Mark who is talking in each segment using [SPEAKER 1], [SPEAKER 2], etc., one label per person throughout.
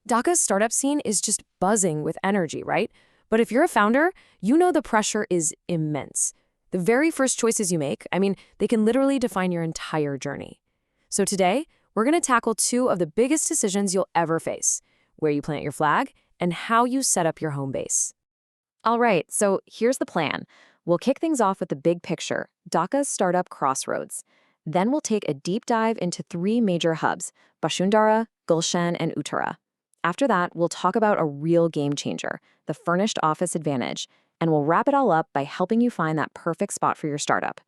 [SPEAKER 1] Dhaka's startup scene is just buzzing with energy, right? But if you're a founder, you know the pressure is immense. The very first choices you make, they can literally define your entire journey. So today, we're going to tackle two of the biggest decisions you'll ever face: where you plant your flag and how you set up your home base.
[SPEAKER 2] All right, so here's the plan. We'll kick things off with the big picture, Dhaka's startup crossroads. Then we'll take a deep dive into three major hubs, Bashundhara, Gulshan, and Uttara. After that, we'll talk about a real game changer, the furnished office advantage, and we'll wrap it all up by helping you find that perfect spot for your startup.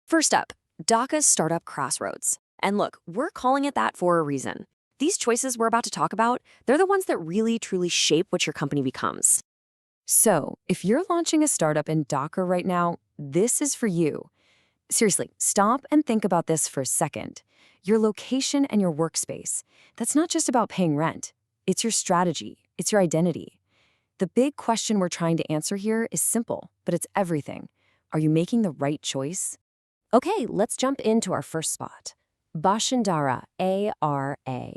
[SPEAKER 1] First up, Dhaka's startup crossroads. And look, we're calling it that for a reason. These choices we're about to talk about, they're the ones that really, truly shape what your company becomes. So, if you're launching a startup in Dhaka right now, this is for you. Seriously, stop and think about this for a second. Your location and your workspace, that's not just about paying rent. It's your strategy. It's your identity. The big question we're trying to answer here is simple, but it's everything. Are you making the right choice? Okay, let's jump into our first spot. Bashundhara ARA.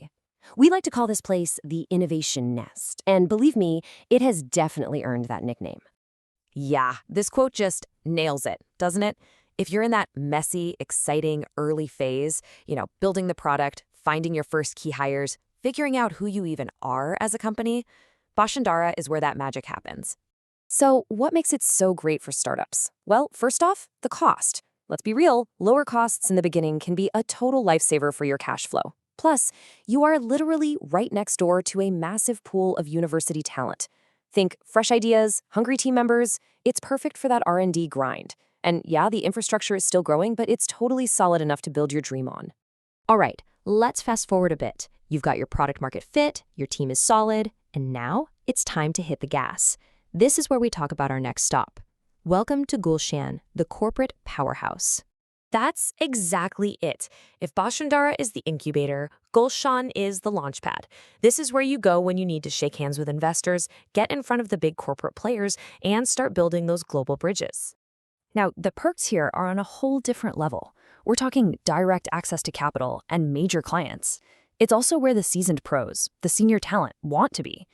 [SPEAKER 1] We like to call this place the Innovation Nest, and believe me, it has definitely earned that nickname. Yeah, this quote just nails it, doesn't it? If you're in that messy, exciting, early phase, building the product, finding your first key hires, figuring out who you even are as a company, Bashundhara is where that magic happens. So what makes it so great for startups? Well, first off, the cost. Let's be real, lower costs in the beginning can be a total lifesaver for your cash flow. Plus, you are literally right next door to a massive pool of university talent. Think fresh ideas, hungry team members. It's perfect for that R&D grind. And yeah, the infrastructure is still growing, but it's totally solid enough to build your dream on. All right, let's fast forward a bit. You've got your product market fit, your team is solid, and now it's time to hit the gas. This is where we talk about our next stop. Welcome to Gulshan, the corporate powerhouse. That's exactly it. If Bashundhara is the incubator, Gulshan is the launchpad. This is where you go when you need to shake hands with investors, get in front of the big corporate players, and start building those global bridges. Now, the perks here are on a whole different level. We're talking direct access to capital and major clients. It's also where the seasoned pros, the senior talent, want to be.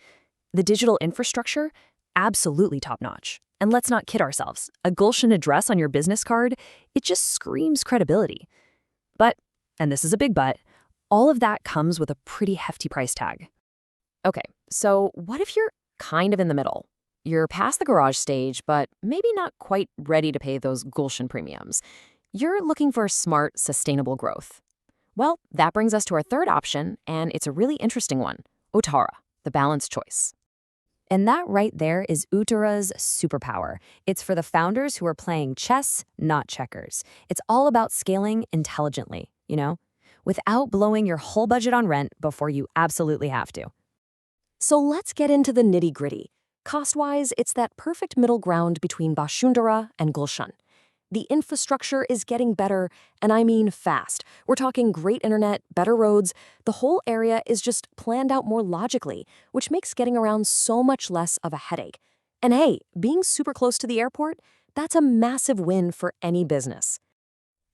[SPEAKER 1] The digital infrastructure, absolutely top-notch. And let's not kid ourselves. A Gulshan address on your business card, it just screams credibility. But, and this is a big but, all of that comes with a pretty hefty price tag. Okay, so what if you're kind of in the middle? You're past the garage stage, but maybe not quite ready to pay those Gulshan premiums. You're looking for smart, sustainable growth. Well, that brings us to our third option, and it's a really interesting one: Uttara, the balanced choice. And that right there is Uttara's superpower. It's for the founders who are playing chess, not checkers. It's all about scaling intelligently, without blowing your whole budget on rent before you absolutely have to. So let's get into the nitty-gritty. Cost-wise, it's that perfect middle ground between Bashundhara and Gulshan. The infrastructure is getting better, and I mean fast. We're talking great internet, better roads. The whole area is just planned out more logically, which makes getting around so much less of a headache. And hey, being super close to the airport, that's a massive win for any business.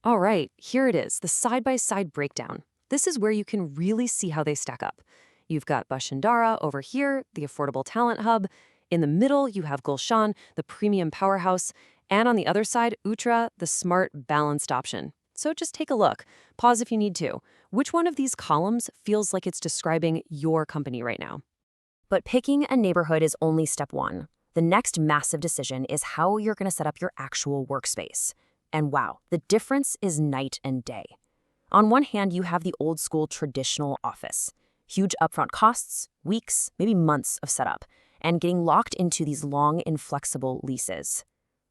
[SPEAKER 1] All right, here it is, the side-by-side breakdown. This is where you can really see how they stack up. You've got Bashundhara over here, the affordable talent hub. In the middle, you have Gulshan, the premium powerhouse. And on the other side, Uttara, the smart, balanced option. So just take a look. Pause if you need to. Which one of these columns feels like it's describing your company right now? But picking a neighborhood is only step one. The next massive decision is how you're going to set up your actual workspace. And wow, the difference is night and day. On one hand, you have the old school traditional office. Huge upfront costs, weeks, maybe months of setup, and getting locked into these long, inflexible leases.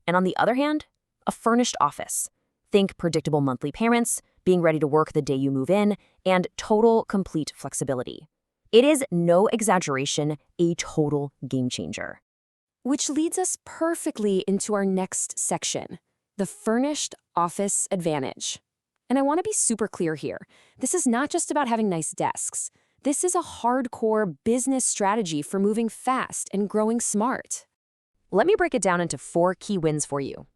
[SPEAKER 1] And on the other hand, a furnished office. Think predictable monthly payments, being ready to work the day you move in, and total, complete flexibility. It is, no exaggeration, a total game changer. Which leads us perfectly into our next section, the furnished office advantage. And I want to be super clear here. This is not just about having nice desks. This is a hardcore business strategy for moving fast and growing smart. Let me break it down into 4 key wins for you.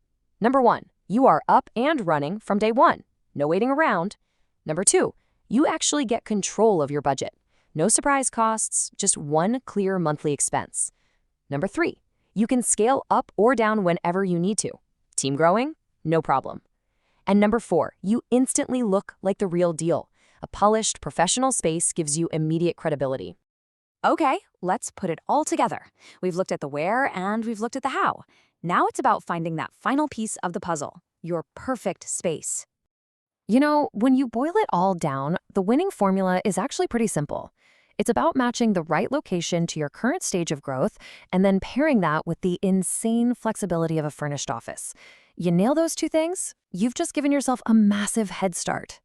[SPEAKER 1] Number 1, you are up and running from day 1. No waiting around. Number 2, you actually get control of your budget. No surprise costs, just one clear monthly expense. Number 3, you can scale up or down whenever you need to. Team growing? No problem. And number 4, you instantly look like the real deal. A polished, professional space gives you immediate credibility.
[SPEAKER 2] Okay, let's put it all together. We've looked at the where and we've looked at the how. Now it's about finding that final piece of the puzzle, your perfect space.
[SPEAKER 1] You know, when you boil it all down, the winning formula is actually pretty simple. It's about matching the right location to your current stage of growth and then pairing that with the insane flexibility of a furnished office. You nail those two things, you've just given yourself a massive head start.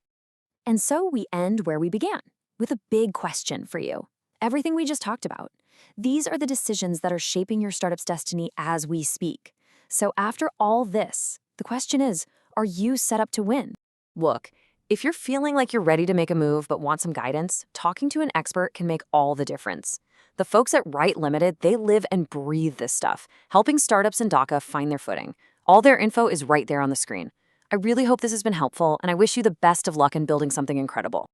[SPEAKER 2] And so we end where we began, with a big question for you. Everything we just talked about. These are the decisions that are shaping your startup's destiny as we speak. So after all this, the question is, are you set up to win?
[SPEAKER 1] Look, if you're feeling like you're ready to make a move but want some guidance, talking to an expert can make all the difference. The folks at Right Limited, they live and breathe this stuff, helping startups in Dhaka find their footing. All their info is right there on the screen. I really hope this has been helpful, and I wish you the best of luck in building something incredible.